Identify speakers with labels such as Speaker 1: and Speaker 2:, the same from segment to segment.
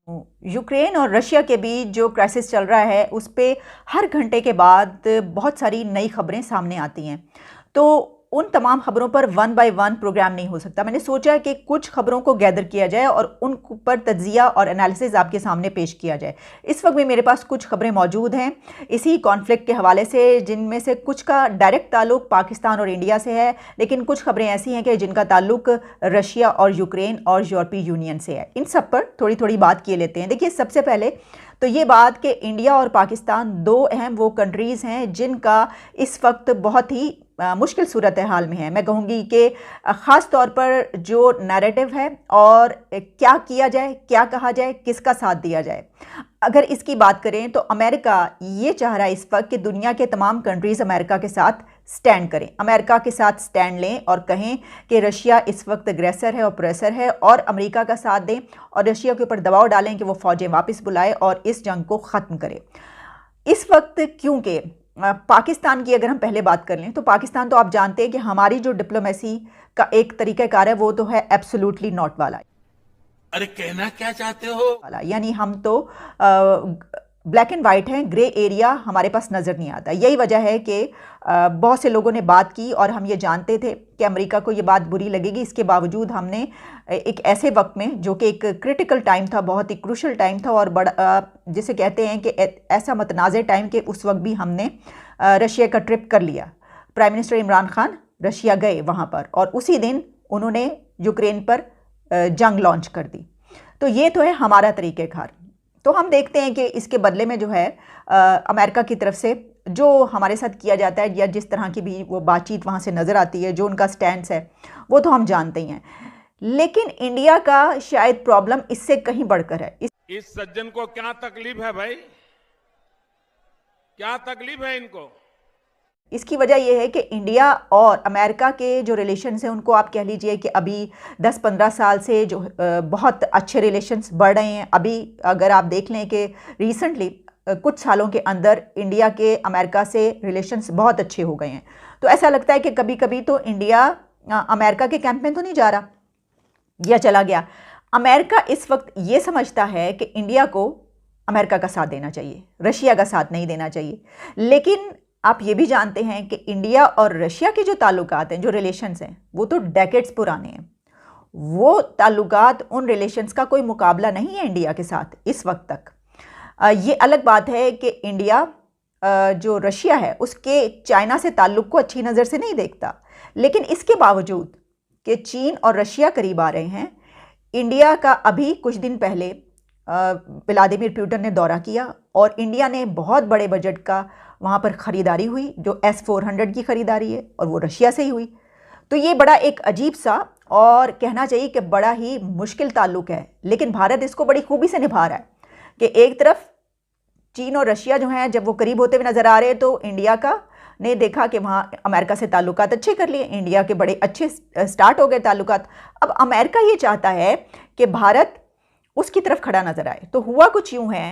Speaker 1: Ukraine और Russia के बीच जो क्राइसिस चल रहा है उस पे हर घंटे के बाद बहुत सारी नई खबरें सामने आती हैं। तो उन तमाम खबरों पर वन बाय वन प्रोग्राम नहीं हो सकता। मैंने सोचा कि कुछ खबरों को गैदर किया जाए और उन पर तज्जिया और एनालिसिस आपके सामने पेश किया जाए। इस वक्त भी मेरे पास कुछ खबरें मौजूद हैं इसी कॉन्फ्लिक्ट के हवाले से, जिनमें से कुछ का डायरेक्ट ताल्लुक पाकिस्तान और इंडिया से है, लेकिन कुछ खबरें ऐसी हैं कि जिनका ताल्लुक रशिया और यूक्रेन और यूरोपीय यूनियन से है। इन सब पर थोड़ी थोड़ी बात किए लेते हैं। देखिए, सबसे पहले तो ये बात कि इंडिया और पाकिस्तान दो अहम वो कंट्रीज़ हैं जिनका इस वक्त बहुत ही मुश्किल सूरत हाल में है। मैं कहूँगी कि ख़ास तौर पर जो नैरेटिव है और क्या किया जाए, क्या कहा जाए, किसका साथ दिया जाए। अगर इसकी बात करें तो अमेरिका ये चाह रहा है इस वक्त कि दुनिया के तमाम कंट्रीज़ अमेरिका के साथ स्टैंड करें, अमेरिका के साथ स्टैंड लें और कहें कि रशिया इस वक्त अग्रेसर है, ऑप्रेसर है, और अमेरिका का साथ दें और रशिया के ऊपर दबाव डालें कि वो फ़ौजें वापस बुलाए और इस जंग को ख़त्म करे। इस वक्त क्योंकि पाकिस्तान की अगर हम पहले बात कर लें तो पाकिस्तान तो आप जानते हैं कि हमारी जो डिप्लोमेसी का एक तरीक़ाकार है वो तो है एब्सोल्युटली नॉट वाला।
Speaker 2: अरे कहना क्या चाहते हो
Speaker 1: वाला यानी हम तो ब्लैक एंड वाइट हैं, ग्रे एरिया हमारे पास नज़र नहीं आता। यही वजह है कि बहुत से लोगों ने बात की और हम ये जानते थे कि अमेरिका को ये बात बुरी लगेगी। इसके बावजूद हमने एक ऐसे वक्त में, जो कि एक क्रिटिकल टाइम था, बहुत ही क्रूशल टाइम था और बड़ा जिसे कहते हैं कि ऐसा मतनाज़ टाइम के उस वक्त भी हमने रशिया का ट्रिप कर लिया। Prime minister Imran Khan Russia गए वहाँ पर और उसी दिन उन्होंने यूक्रेन पर जंग लॉन्च कर दी। तो ये तो है हमारा तरीक़ेकार। तो हम देखते हैं कि इसके बदले में जो है अमेरिका की तरफ से जो हमारे साथ किया जाता है या जिस तरह की भी वो बातचीत वहाँ से नज़र आती है, जो उनका स्टैंड है, वो तो हम जानते ही हैं। लेकिन इंडिया का शायद प्रॉब्लम इससे कहीं बढ़कर है।
Speaker 2: इस सज्जन को क्या तकलीफ है भाई, क्या तकलीफ है इनको?
Speaker 1: इसकी वजह यह है कि इंडिया और अमेरिका के जो रिलेशंस हैं उनको आप कह लीजिए कि अभी 10-15 साल से जो बहुत अच्छे रिलेशंस बढ़ रहे हैं। अभी अगर आप देख लें कि रिसेंटली कुछ सालों के अंदर इंडिया के अमेरिका से रिलेशंस बहुत अच्छे हो गए हैं। तो ऐसा लगता है कि कभी कभी तो इंडिया अमेरिका के कैंप में तो नहीं जा रहा या चला गया। अमेरिका इस वक्त ये समझता है कि इंडिया को अमेरिका का साथ देना चाहिए, रशिया का साथ नहीं देना चाहिए। लेकिन आप ये भी जानते हैं कि इंडिया और रशिया के जो ताल्लुकात हैं, जो रिलेशंस हैं, वो तो डेकेड्स पुराने हैं। वो ताल्लुकात, उन रिलेशंस का कोई मुकाबला नहीं है इंडिया के साथ इस वक्त तक। ये अलग बात है कि इंडिया जो रशिया है उसके चाइना से ताल्लुक़ को अच्छी नज़र से नहीं देखता, लेकिन इसके बावजूद कि चीन और रशिया करीब आ रहे हैं, इंडिया का अभी कुछ दिन पहले व्लादिमीर पुतिन ने दौरा किया और इंडिया ने बहुत बड़े बजट का वहाँ पर ख़रीदारी हुई, जो S-400 की ख़रीदारी है और वो रशिया से ही हुई। तो ये बड़ा एक अजीब सा और कहना चाहिए कि बड़ा ही मुश्किल ताल्लुक़ है, लेकिन भारत इसको बड़ी खूबी से निभा रहा है कि एक तरफ चीन और रशिया जो हैं जब वो करीब होते हुए नज़र आ रहे हैं तो इंडिया का ने देखा कि वहाँ अमेरिका से ताल्लुकात अच्छे कर लिए, इंडिया के बड़े अच्छे स्टार्ट हो गए ताल्लुकात। अब अमेरिका ये चाहता है कि भारत उसकी तरफ खड़ा नज़र आए। तो हुआ कुछ यूँ है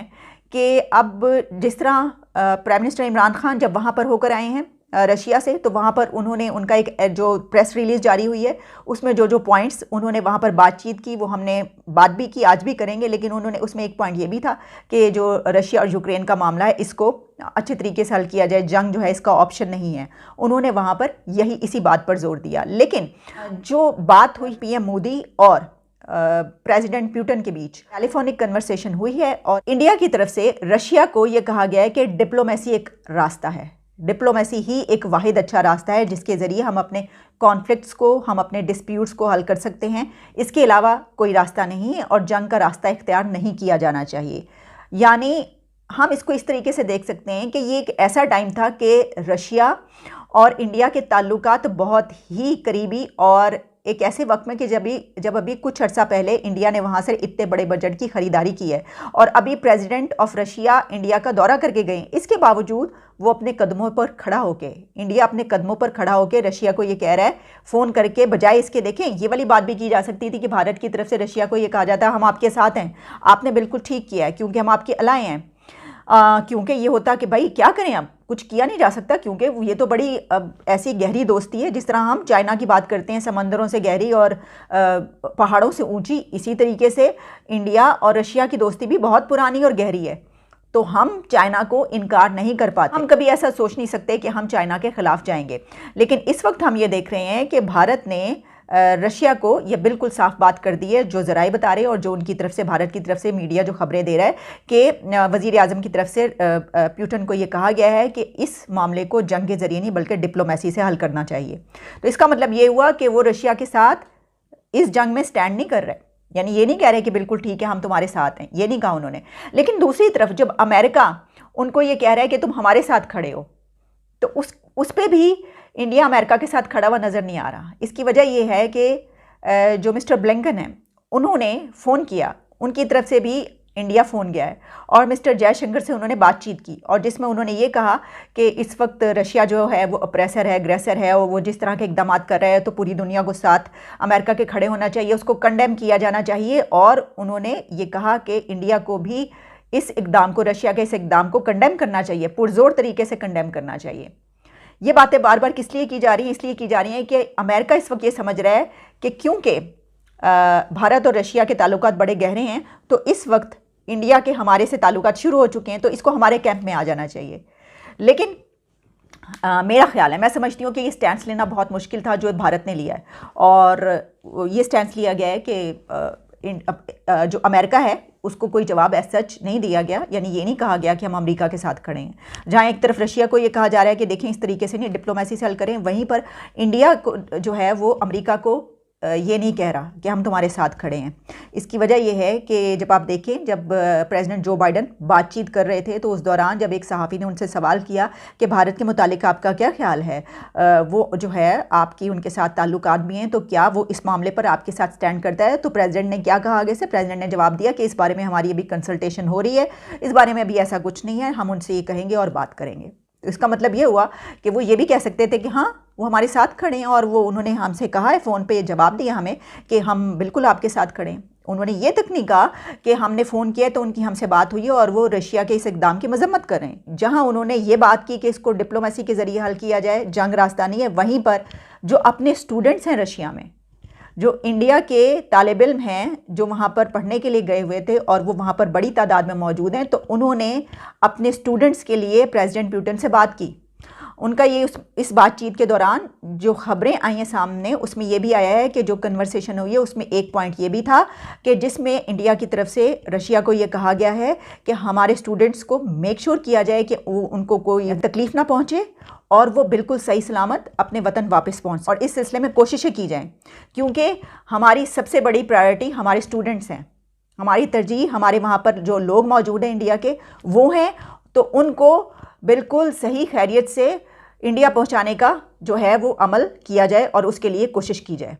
Speaker 1: कि अब जिस तरह प्राइम मिनिस्टर इमरान खान जब वहाँ पर होकर आए हैं रशिया से, तो वहाँ पर उन्होंने उनका एक जो प्रेस रिलीज़ जारी हुई है उसमें जो जो पॉइंट्स उन्होंने वहाँ पर बातचीत की वो हमने बात भी की, आज भी करेंगे। लेकिन उन्होंने उसमें एक पॉइंट ये भी था कि जो रशिया और यूक्रेन का मामला है इसको अच्छे तरीके से हल किया जाए, जंग जो है इसका ऑप्शन नहीं है। उन्होंने वहाँ पर इसी बात पर जोर दिया। लेकिन जो बात हुई PM मोदी और प्रेसिडेंट पुतिन के बीच टेलीफोनिक कन्वर्सेशन हुई है और इंडिया की तरफ से रशिया को यह कहा गया है कि डिप्लोमेसी एक रास्ता है, डिप्लोमेसी ही एक वाहिद अच्छा रास्ता है जिसके ज़रिए हम अपने कॉन्फ्लिक्ट्स को, हम अपने डिस्प्यूट्स को हल कर सकते हैं। इसके अलावा कोई रास्ता नहीं है और जंग का रास्ता इख्तियार नहीं किया जाना चाहिए। यानी हम इसको इस तरीके से देख सकते हैं कि ये एक ऐसा टाइम था कि रशिया और इंडिया के ताल्लुकात बहुत ही करीबी और एक ऐसे वक्त में कि जब अभी कुछ अर्सा पहले इंडिया ने वहाँ से इतने बड़े बजट की ख़रीदारी की है और अभी प्रेसिडेंट ऑफ रशिया इंडिया का दौरा करके गए। इसके बावजूद वो अपने कदमों पर खड़ा होके, इंडिया अपने कदमों पर खड़ा होके रशिया को ये कह रहा है फ़ोन करके, बजाय इसके देखें ये वाली बात भी की जा सकती थी कि भारत की तरफ से रशिया को ये कहा जाता है हम आपके साथ हैं, आपने बिल्कुल ठीक किया है क्योंकि हम आपके अलाए हैं। क्योंकि ये होता कि भाई क्या करें, अब कुछ किया नहीं जा सकता, क्योंकि ये तो बड़ी ऐसी गहरी दोस्ती है। जिस तरह हम चाइना की बात करते हैं, समंदरों से गहरी और पहाड़ों से ऊंची, इसी तरीके से इंडिया और रशिया की दोस्ती भी बहुत पुरानी और गहरी है। तो हम चाइना को इनकार नहीं कर पाते। हम कभी ऐसा सोच नहीं सकते कि हम चाइना के खिलाफ जाएंगे। लेकिन इस वक्त हम ये देख रहे हैं कि भारत ने रशिया को ये बिल्कुल साफ बात कर दी है, जो ज़राए बता रहे हैं और जो उनकी तरफ से, भारत की तरफ से मीडिया जो खबरें दे रहा है कि वज़ीर आज़म की तरफ से पुतिन को ये कहा गया है कि इस मामले को जंग के ज़रिए नहीं बल्कि डिप्लोमेसी से हल करना चाहिए। तो इसका मतलब ये हुआ कि वो रशिया के साथ इस जंग में स्टैंड नहीं कर रहे, यानी ये नहीं कह रहे कि बिल्कुल ठीक है हम तुम्हारे साथ हैं, ये नहीं कहा उन्होंने। लेकिन दूसरी तरफ जब अमेरिका उनको ये कह रहा है कि तुम हमारे साथ खड़े हो, तो उस पर भी इंडिया अमेरिका के साथ खड़ा हुआ नज़र नहीं आ रहा। इसकी वजह यह है कि जो मिस्टर ब्लिंकन हैं उन्होंने फ़ोन किया, उनकी तरफ से भी इंडिया फ़ोन गया है और मिस्टर जयशंकर से उन्होंने बातचीत की, और जिसमें उन्होंने ये कहा कि इस वक्त रशिया जो है वो अप्रेसर है, अग्रेसर है, और वो जिस तरह के इकदाम कर रहा है तो पूरी दुनिया को साथ अमेरिका के खड़े होना चाहिए, उसको कंडेम किया जाना चाहिए। और उन्होंने ये कहा कि इंडिया को भी इस इकदाम को, रशिया के इस इकदाम को कंडेम करना चाहिए, पुरजोर तरीके से कंडेम करना चाहिए। ये बातें बार बार किस लिए की जा रही हैं? इसलिए की जा रही हैं कि अमेरिका इस वक्त ये समझ रहा है कि क्योंकि भारत और रशिया के ताल्लुकात बड़े गहरे हैं, तो इस वक्त इंडिया के हमारे से ताल्लुकात शुरू हो चुके हैं, तो इसको हमारे कैंप में आ जाना चाहिए। लेकिन मेरा ख्याल है, मैं समझती हूँ कि ये स्टैंड लेना बहुत मुश्किल था जो भारत ने लिया है, और ये स्टैंड लिया गया है कि जो अमेरिका है उसको कोई जवाब ऐसा सच नहीं दिया गया, यानी ये नहीं कहा गया कि हम अमेरिका के साथ खड़े हैं। जहाँ एक तरफ रशिया को ये कहा जा रहा है कि देखें इस तरीके से नहीं, डिप्लोमेसी से हल करें, वहीं पर इंडिया को जो है वो अमेरिका को ये नहीं कह रहा कि हम तुम्हारे साथ खड़े हैं। इसकी वजह यह है कि जब आप देखें, जब प्रेसिडेंट जो बाइडन बातचीत कर रहे थे तो उस दौरान जब एक सहाफ़ी ने उनसे सवाल किया कि भारत के मुतालिक आपका क्या ख्याल है, वो जो है आपकी उनके साथ ताल्लुकात भी हैं, तो क्या वो इस मामले पर आपके साथ स्टैंड करता है? तो प्रेसिडेंट ने क्या कहा आगे से? प्रेसिडेंट ने जवाब दिया कि इस बारे में हमारी अभी कंसल्टेशन हो रही है, इस बारे में अभी ऐसा कुछ नहीं है, हम उनसे ये कहेंगे और बात करेंगे। तो इसका मतलब ये हुआ कि वो ये भी कह सकते थे कि हाँ वो हमारे साथ खड़े हैं, और वो उन्होंने हमसे कहा है, फ़ोन पे जवाब दिया हमें कि हम बिल्कुल आपके साथ खड़े हैं। उन्होंने ये तक नहीं कहा कि हमने फ़ोन किया तो उनकी हमसे बात हुई है और वो रशिया के इस इक़दाम की मजम्मत कर रहे हैं। जहाँ उन्होंने ये बात की कि इसको डिप्लोमेसी के ज़रिए हल किया जाए, जंग रास्ता नहीं है, वहीं पर जो अपने स्टूडेंट्स हैं रशिया में, जो इंडिया के तालिब इल्म हैं, जो वहाँ पर पढ़ने के लिए गए हुए थे और वो वहाँ पर बड़ी तादाद में मौजूद हैं, तो उन्होंने अपने स्टूडेंट्स के लिए प्रेसिडेंट पुतिन से बात की। उनका ये इस बातचीत के दौरान जो खबरें आई हैं सामने, उसमें ये भी आया है कि जो कन्वर्सेशन हुई है उसमें एक पॉइंट ये भी था कि जिसमें इंडिया की तरफ से रशिया को ये कहा गया है कि हमारे स्टूडेंट्स को मेक श्योर किया जाए कि उनको कोई तकलीफ़ ना पहुँचे और वो बिल्कुल सही सलामत अपने वतन वापस पहुँच, और इस सिलसिले में कोशिशें की जाएँ, क्योंकि हमारी सबसे बड़ी प्रायोरिटी हमारे स्टूडेंट्स हैं। हमारी तरजीह हमारे वहाँ पर जो लोग मौजूद हैं इंडिया के, वो हैं, तो उनको बिल्कुल सही खैरियत से इंडिया पहुंचाने का जो है वो अमल किया जाए और उसके लिए कोशिश की जाए।